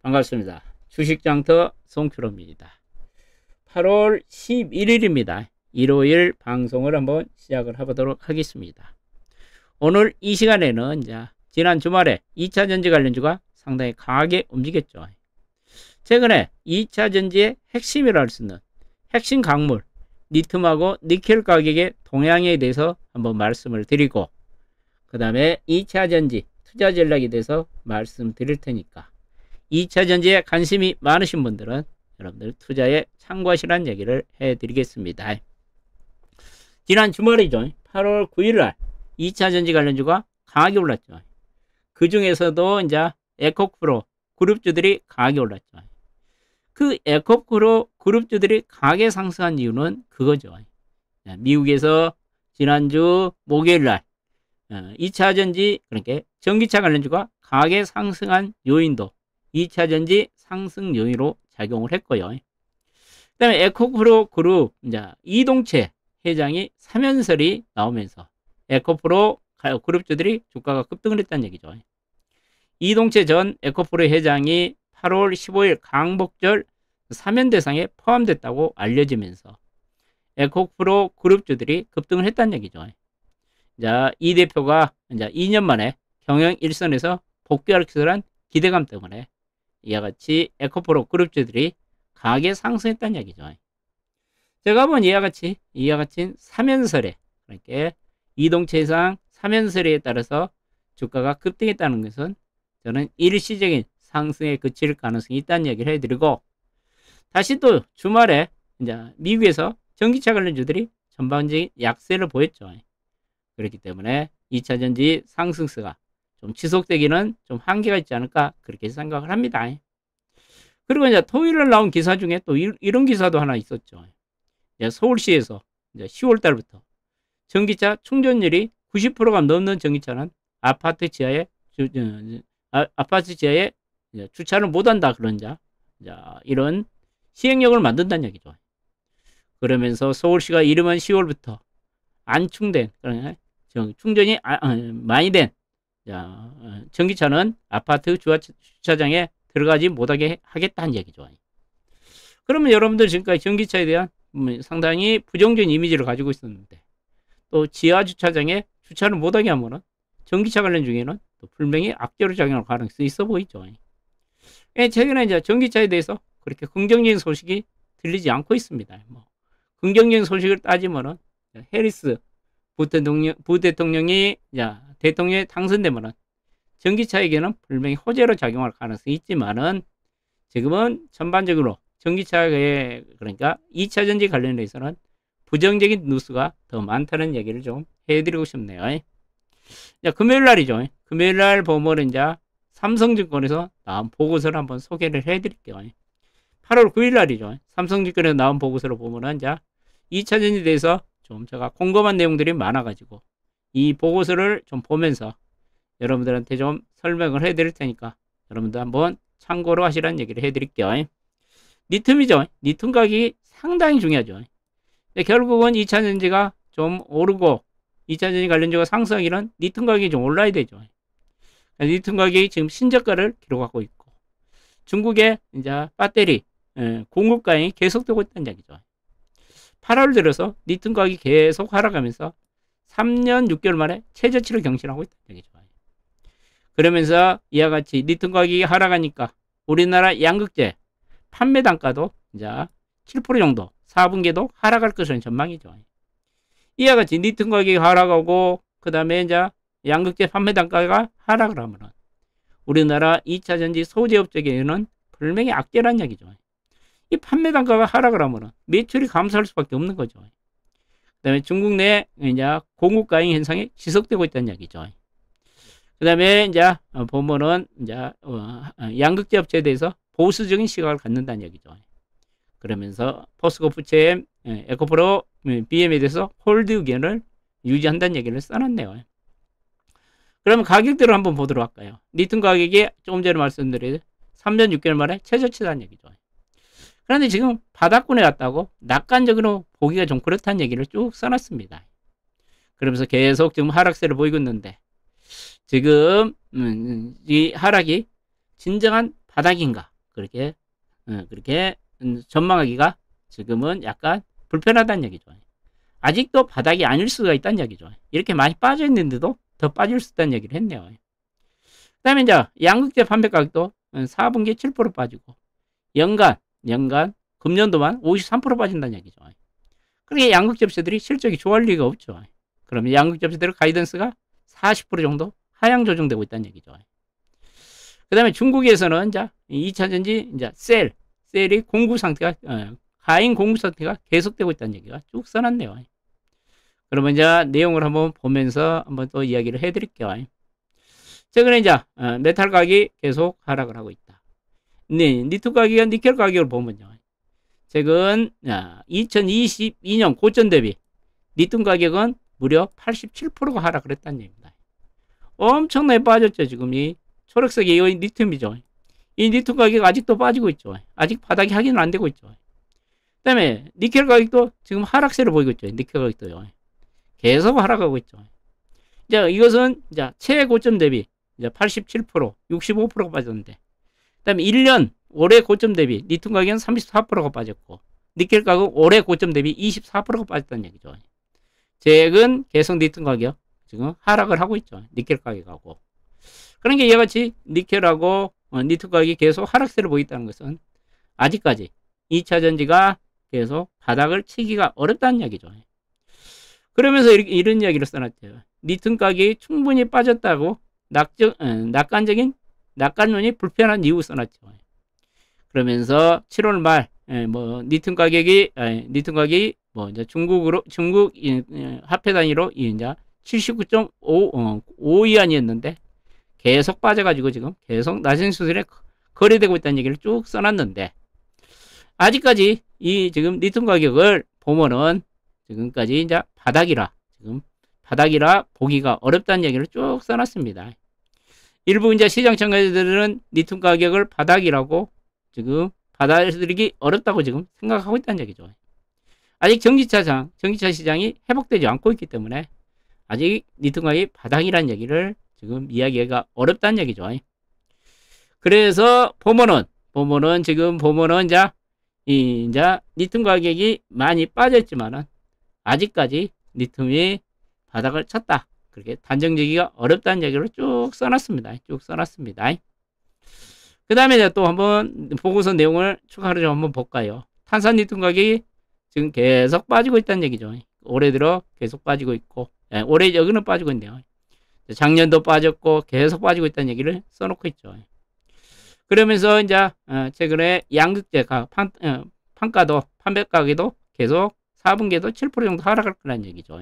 반갑습니다. 주식장터 송큐로입니다. 8월 11일입니다. 일요일 방송을 한번 시작을 해보도록 하겠습니다. 오늘 이 시간에는 지난 주말에 2차전지 관련주가 상당히 강하게 움직였죠. 최근에 2차전지의 핵심이라 할 수 있는 핵심 강물 리튬하고 니켈 가격의 동향에 대해서 한번 말씀을 드리고, 그 다음에 2차전지 투자 전략에 대해서 말씀드릴 테니까 2차전지에 관심이 많으신 분들은 여러분들 투자에 참고하시라는 얘기를 해드리겠습니다. 지난 주말이죠. 8월 9일날 2차전지 관련주가 강하게 올랐죠. 그 중에서도 에코프로 그룹주들이 강하게 올랐죠. 그 에코프로 그룹주들이 강하게 상승한 이유는 그거죠. 미국에서 지난주 목요일날 2차전지, 그러니까 전기차 관련주가 강하게 상승한 요인도 2차전지 상승 요인으로 작용을 했고요. 그 다음에 에코프로 그룹 이동채 회장이 사면설이 나오면서 에코프로 그룹주들이 주가가 급등을 했다는 얘기죠. 이동채 전 에코프로 회장이 8월 15일 광복절 사면 대상에 포함됐다고 알려지면서 에코프로 그룹주들이 급등을 했다는 얘기죠. 이 대표가 2년 만에 경영 일선에서 복귀할 것이라는 기대감 때문에 이와 같이 에코프로 그룹주들이 강하게 상승했다는 얘기죠. 제가 본 이와 같이 사면설에, 그러니까 이동채 회장 사면설에 따라서 주가가 급등했다는 것은 저는 일시적인 상승에 그칠 가능성이 있다는 얘기를 해드리고, 다시 또 주말에 미국에서 전기차 관련주들이 전반적인 약세를 보였죠. 그렇기 때문에 2차전지 상승세가 좀 지속되기는 좀 한계가 있지 않을까, 그렇게 생각을 합니다. 그리고 토요일에 나온 기사 중에 또 이런 기사도 하나 있었죠. 서울시에서 10월 달부터 전기차 충전율이 90%가 넘는 전기차는 아파트 지하에 주차를 못한다, 그런 이런 시행령을 만든다는 얘기죠. 그러면서 서울시가 이르면 10월부터 안 충된, 충전이 많이 된 전기차는 아파트 주차장에 들어가지 못하게 하겠다는 얘기죠. 그러면 여러분들 지금까지 전기차에 대한 상당히 부정적인 이미지를 가지고 있었는데, 또 지하 주차장에 주차를 못하게 하면은 전기차 관련 중에는 또 분명히 악재로 작용할 가능성이 있어 보이죠. 최근에 전기차에 대해서 그렇게 긍정적인 소식이 들리지 않고 있습니다. 긍정적인 소식을 따지면은 해리스 부대통령이 대통령에 당선되면은 전기차에게는 분명히 호재로 작용할 가능성이 있지만은, 지금은 전반적으로 전기차에, 그러니까 2차전지 관련해서는 부정적인 뉴스가 더 많다는 얘기를 좀 해드리고 싶네요. 금요일 날이죠. 금요일 날 보면 삼성증권에서 나온 보고서를 한번 소개를 해드릴게요. 8월 9일 날이죠. 삼성증권에서 나온 보고서를 보면은 2차전지에 대해서 좀 제가 궁금한 내용들이 많아가지고 이 보고서를 좀 보면서 여러분들한테 좀 설명을 해드릴 테니까 여러분들 한번 참고로 하시라는 얘기를 해드릴게요. 리튬이죠. 리튬 가격이 상당히 중요하죠. 결국은 2차전지가 좀 오르고 2차전지 관련주가 상승하기는 리튬 가격이 좀 올라야 되죠. 리튬 가격이 지금 신저가를 기록하고 있고, 중국의 배터리 공급 과잉이 계속되고 있다는 얘기죠. 8월 들어서 리튬 가격이 계속 하락하면서 3년 6개월 만에 최저치를 경신하고 있다는 얘기죠. 그러면서 이와 같이 리튬 가격이 하락하니까 우리나라 양극재 판매 단가도 7% 정도 4분기에도 하락할 것으로 전망이죠. 이와 같이 리튬 가격이 하락하고, 그 다음에 양극재 판매 단가가 하락을 하면은 우리나라 2차전지 소재업 쪽에는 분명히 악재란 얘기죠. 이 판매 단가가 하락을 하면은 매출이 감소할 수밖에 없는 거죠. 그 다음에 중국 내 공급 과잉 현상이 지속되고 있다는 얘기죠. 그 다음에 보면은 양극재 업체에 대해서 보수적인 시각을 갖는다는 얘기죠. 그러면서 포스코 푸체엠, 에코프로, BM에 대해서 홀드 의견을 유지한다는 얘기를 써놨네요. 그러면 가격대로 한번 보도록 할까요? 리튬 가격이 조금 전에 말씀드린 3년 6개월 만에 최저치라는 얘기죠. 그런데 지금 바닥권에 갔다고 낙관적으로 보기가 좀 그렇다는 얘기를 쭉 써놨습니다. 그러면서 계속 지금 하락세를 보이고 있는데, 지금 이 하락이 진정한 바닥인가, 그렇게 전망하기가 지금은 약간 불편하다는 얘기죠. 아직도 바닥이 아닐 수가 있다는 얘기죠. 이렇게 많이 빠져 있는데도 더 빠질 수 있다는 얘기를 했네요. 그 다음에 이제 양극재 판매 가격도 4분기에 7% 빠지고 연간 금년도만 53% 빠진다는 얘기죠. 그러니까 양극재 업체들이 실적이 좋아할 리가 없죠. 그러면 양극재 업체들의 가이던스가 40% 정도 하향 조정되고 있다는 얘기죠. 그 다음에 중국에서는 이제 2차전지 이제 셀이 공급 상태가 하인 공급 상태가 계속되고 있다는 얘기가 쭉 써놨네요. 그러면 이제 내용을 한번 보면서 한번 또 이야기를 해드릴게요. 최근에 이제 메탈 가격이 계속 하락을 하고 있다. 네, 니켈 가격과 니켈 가격을 보면요. 최근 2022년 고점 대비 니켈 가격은 무려 87%가 하락을 했다는 얘기입니다. 엄청나게 빠졌죠. 지금 이 초록색이 이 리튬이죠. 이 리튬 가격 아직도 빠지고 있죠. 아직 바닥이 확인은 안 되고 있죠. 그 다음에 니켈 가격도 지금 하락세를 보이고 있죠. 니켈 가격도요. 계속 하락하고 있죠. 이제 이것은 이제 최고점 대비 이제 87%, 65%가 빠졌는데, 그 다음에 1년 올해 고점 대비 리튬 가격은 34%가 빠졌고, 니켈 가격 올해 고점 대비 24%가 빠졌다는 얘기죠. 최근 계속 리튬 가격 지금 하락을 하고 있죠. 니켈 가격하고. 그러니까 이와 같이 니켈하고 리튬 가격이 계속 하락세를 보이고 있다는 것은 아직까지 2차 전지가 계속 바닥을 치기가 어렵다는 이야기죠. 그러면서 이런 이야기를 써놨죠. 리튬 가격이 충분히 빠졌다고 낙관론이 불편한 이유 써놨죠. 그러면서 7월 말 리튬 가격이 뭐 이제 중국 화폐 단위로 이제 79.5 위안이었는데 계속 빠져가지고 지금 계속 낮은 수준에 거래되고 있다는 얘기를 쭉 써놨는데, 아직까지 이 지금 리튬 가격을 보면은 지금까지 이제 바닥이라 보기가 어렵다는 얘기를 쭉 써놨습니다. 일부 이제 시장 참가자들은 리튬 가격을 바닥이라고 지금 받아들이기 어렵다고 지금 생각하고 있다는 얘기죠. 아직 전기차 시장이 회복되지 않고 있기 때문에 아직 리튬 가격이 바닥이라는 얘기를 지금 이야기가 어렵다는 얘기죠. 그래서 보면은 지금 이제 리튬 가격이 많이 빠졌지만은 아직까지 리튬이 바닥을 쳤다. 그렇게 단정지기가 어렵다는 얘기를 쭉 써놨습니다. 그 다음에 또 한번 보고서 내용을 추가로 좀 한번 볼까요? 탄산 리튬 가격이 지금 계속 빠지고 있다는 얘기죠. 올해 들어 계속 빠지고 있고, 올해 여기는 빠지고 있네요. 작년도 빠졌고 계속 빠지고 있다는 얘기를 써놓고 있죠. 그러면서 이제 최근에 양극재 판매 가격도 계속 4분기에도 7% 정도 하락할 거라는 얘기죠.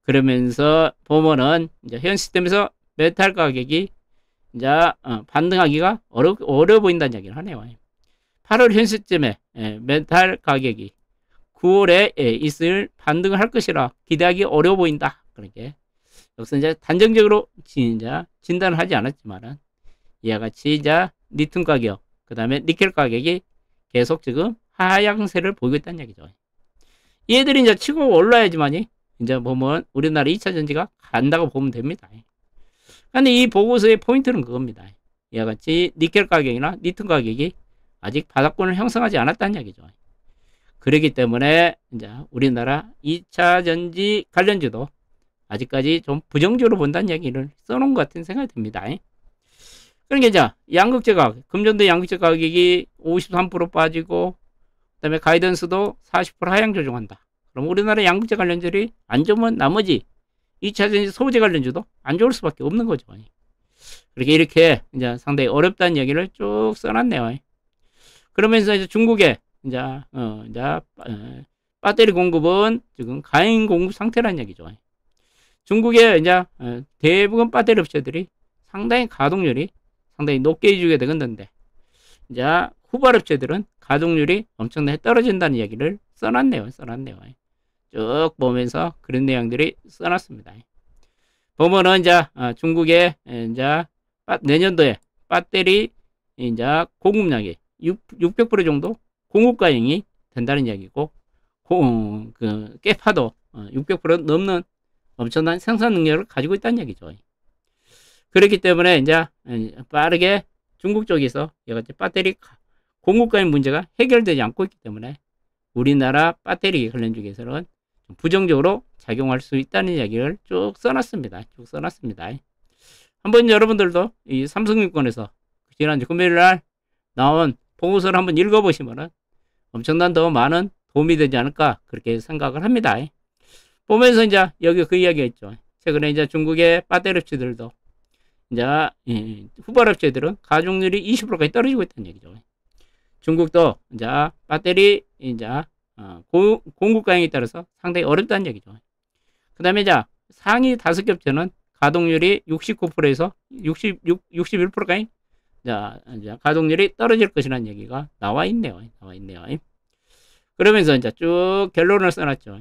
그러면서 보면은 이제 현 시점에서 메탈 가격이 이제 반등하기가 어려워 보인다는 얘기를 하네요. 8월 현 시점에 메탈 가격이 9월에 있을 반등을 할 것이라 기대하기 어려워 보인다. 그렇게 여기서 이제 단정적으로 진단을 하지 않았지만은 이와 같이 이제 리튬 가격, 그 다음에 니켈 가격이 계속 지금 하향세를 보이고 있다는 얘기죠. 얘들이 이제 치고 올라야지만이 이제 보면 우리나라 2차 전지가 간다고 보면 됩니다. 근데 이 보고서의 포인트는 그겁니다. 이와 같이 니켈 가격이나 리튬 가격이 아직 바닥권을 형성하지 않았다는 얘기죠. 그렇기 때문에 이제 우리나라 2차 전지 관련주도 아직까지 좀 부정적으로 본다는 얘기를 써놓은 것 같은 생각이 듭니다. 그러니까 이제 양극재 가격, 금년도 양극재 가격이 53% 빠지고, 그 다음에 가이던스도 40% 하향 조정한다. 그럼 우리나라 양극재 관련주들이 안 좋으면 나머지 2차 전지 소재 관련주도 안 좋을 수밖에 없는 거죠. 이렇게 이제 상당히 어렵다는 얘기를 쭉 써놨네요. 그러면서 이제 중국의 이제 배터리 공급은 지금 가행 공급 상태라는 얘기죠. 중국의 이제 대부분 배터리 업체들이 상당히 가동률이 상당히 높게 해주게 되겠는데, 이제 후발 업체들은 가동률이 엄청나게 떨어진다는 얘기를 써놨네요. 쭉 보면서 그런 내용들이 써놨습니다. 보면은 이제 중국의 이제 내년도에 배터리 이제 공급량이 600% 정도 공급 가용이 된다는 이야기고, 깨파도 600% 넘는 엄청난 생산 능력을 가지고 있다는 얘기죠. 그렇기 때문에 이제 빠르게 중국 쪽에서 여러 가지 배터리 공급과의 문제가 해결되지 않고 있기 때문에 우리나라 배터리 관련 쪽에서는 부정적으로 작용할 수 있다는 이야기를 쭉 써놨습니다. 한번 여러분들도 이 삼성증권에서 지난주 금요일 날 나온 보고서를 한번 읽어보시면 엄청난 더 많은 도움이 되지 않을까 그렇게 생각을 합니다. 보면서 이제 여기 그 이야기가 있죠. 최근에 이제 중국의 배터리 업체들도 이제 후발 업체들은 가동률이 20%까지 떨어지고 있다는 얘기죠. 중국도 이제 배터리 이제 공급 과잉에 따라서 상당히 어렵다는 얘기죠. 그 다음에 이제 상위 5개 업체는 가동률이 69%에서 61%까지 이제 가동률이 떨어질 것이라는 얘기가 나와 있네요. 그러면서 이제 쭉 결론을 써놨죠.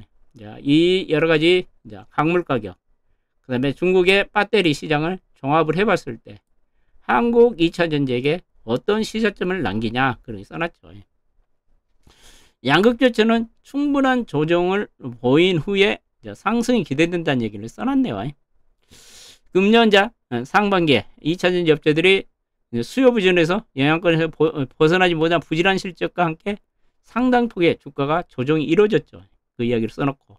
이 여러 가지 광물 가격, 그 다음에 중국의 배터리 시장을 종합을 해봤을 때 한국 2차 전지에게 어떤 시사점을 남기냐 그렇게 써놨죠. 양극 조치는 충분한 조정을 보인 후에 상승이 기대된다는 얘기를 써놨네요. 금년 상반기에 2차 전지 업체들이 수요 부진에서 영향권에서 벗어나지 못한 부진한 실적과 함께 상당폭의 주가가 조정이 이루어졌죠. 그 이야기를 써놓고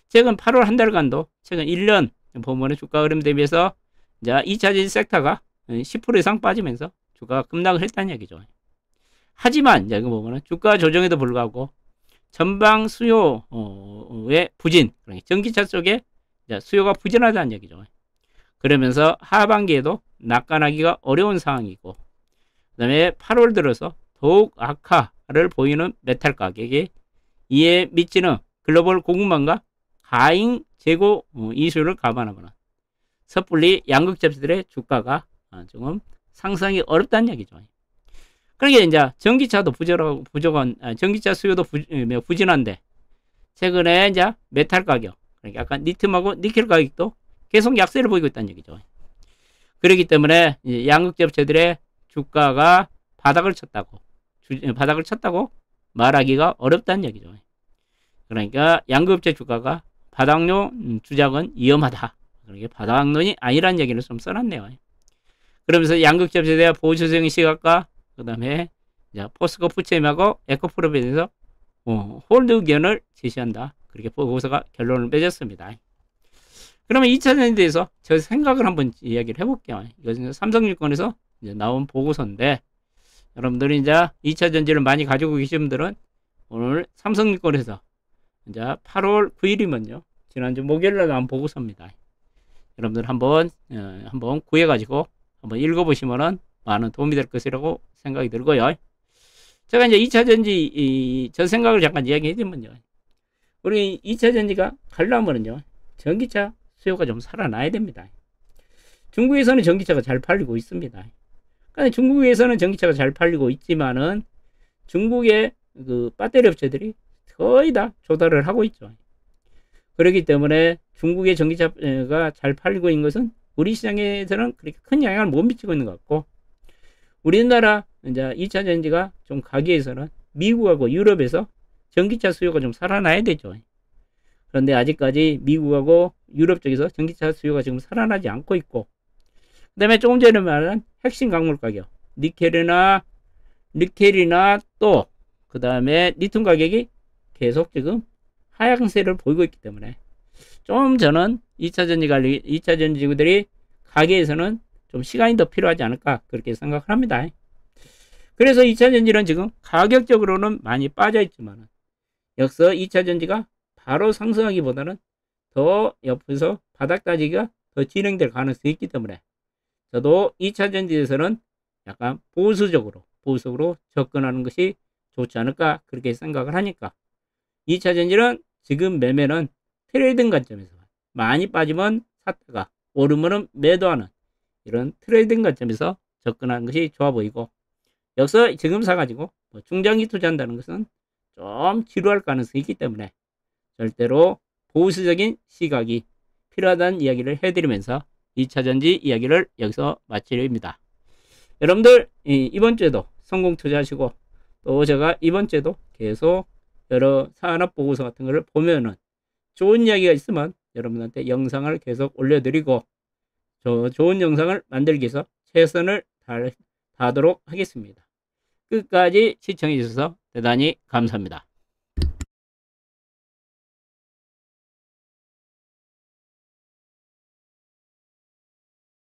최근 8월 한 달간도 최근 1년 보면은 주가 흐름 대비해서 이제 2차 전지 섹터가 10% 이상 빠지면서 주가가 급락을 했다는 얘기죠. 하지만 이제 보면은 주가 조정에도 불구하고 전방 수요의 부진, 전기차 쪽에 수요가 부진하다는 얘기죠. 그러면서 하반기에도 낙관하기가 어려운 상황이고, 그 다음에 8월 들어서 더욱 악화를 보이는 메탈 가격이 이에 미치는 글로벌 공급망과 가잉 재고 이슈를 감안하면 섣불리 양극 접시들의 주가가 조금 상승이 어렵다는 얘기죠. 그러니까 이제 전기차도 전기차 수요도 부진한데 최근에 이제 메탈 가격, 그러니까 약간 리튬하고 니켈 가격도 계속 약세를 보이고 있다는 얘기죠. 그렇기 때문에 양극 업체들의 주가가 바닥을 쳤다고 말하기가 어렵다는 얘기죠. 그러니까 양극 업체 주가가 바닥론 주장은 위험하다. 그러니까 바닥론이 아니라는 얘기를 좀 써놨네요. 그러면서 양극 업체에 대한 보수적인 시각과 그 다음에 포스코 푸체임하고 에코프로에 대해서 홀드 의견을 제시한다. 그렇게 보고서가 결론을 맺었습니다. 그러면 2차 전지에 대해서 저 생각을 한번 이야기를 해볼게요. 이것은 삼성증권에서 나온 보고서인데 여러분들이 이제 2차 전지를 많이 가지고 계신 분들은 오늘 삼성증권에서 이제 8월 9일이면요. 지난주 목요일날 나온 보고서입니다. 여러분들 한번 구해가지고 한번 읽어보시면은 많은 도움이 될 것이라고 생각이 들고요. 제가 이제 2차 전지 저 생각을 잠깐 이야기해드리면요. 우리 2차 전지가 가려면은요. 전기차 수요가 좀 살아나야 됩니다. 중국에서는 전기차가 잘 팔리고 있습니다. 그러니까 중국에서는 전기차가 잘 팔리고 있지만은 중국의 그 배터리 업체들이 거의 다 조달을 하고 있죠. 그렇기 때문에 중국의 전기차가 잘 팔리고 있는 것은 우리 시장에서는 그렇게 큰 영향을 못 미치고 있는 것 같고, 우리나라 이제 2차 전지가 좀 가기 위해서는 미국하고 유럽에서 전기차 수요가 좀 살아나야 되죠. 그런데 아직까지 미국하고 유럽 쪽에서 전기차 수요가 지금 살아나지 않고 있고, 그 다음에 조금 전에 말한 핵심 광물 가격, 니켈이나 또 그 다음에 리튬 가격이 계속 지금 하향세를 보이고 있기 때문에 좀 저는 2차 전지구들이 가기 위해서는 좀 시간이 더 필요하지 않을까 그렇게 생각을 합니다. 그래서 2차 전지는 지금 가격적으로는 많이 빠져 있지만 역서 2차 전지가 바로 상승하기보다는 더 옆에서 바닥 따지기가 더 진행될 가능성이 있기 때문에 저도 2차 전지에서는 약간 보수적으로 접근하는 것이 좋지 않을까 그렇게 생각을 하니까 2차 전지는 지금 매매는 트레이딩 관점에서 많이 빠지면 샀다가 오르면 매도하는 이런 트레이딩 관점에서 접근하는 것이 좋아 보이고, 여기서 지금 사가지고 중장기 투자한다는 것은 좀 지루할 가능성이 있기 때문에 절대로 보수적인 시각이 필요하다는 이야기를 해드리면서 2차 전지 이야기를 여기서 마치려합니다. 여러분들 이번 주에도 성공 투자하시고, 또 제가 이번 주에도 계속 여러 산업 보고서 같은 거를 보면은 좋은 이야기가 있으면 여러분한테 영상을 계속 올려드리고, 좋은 영상을 만들기 위해서 최선을 하도록 하겠습니다. 끝까지 시청해 주셔서 대단히 감사합니다.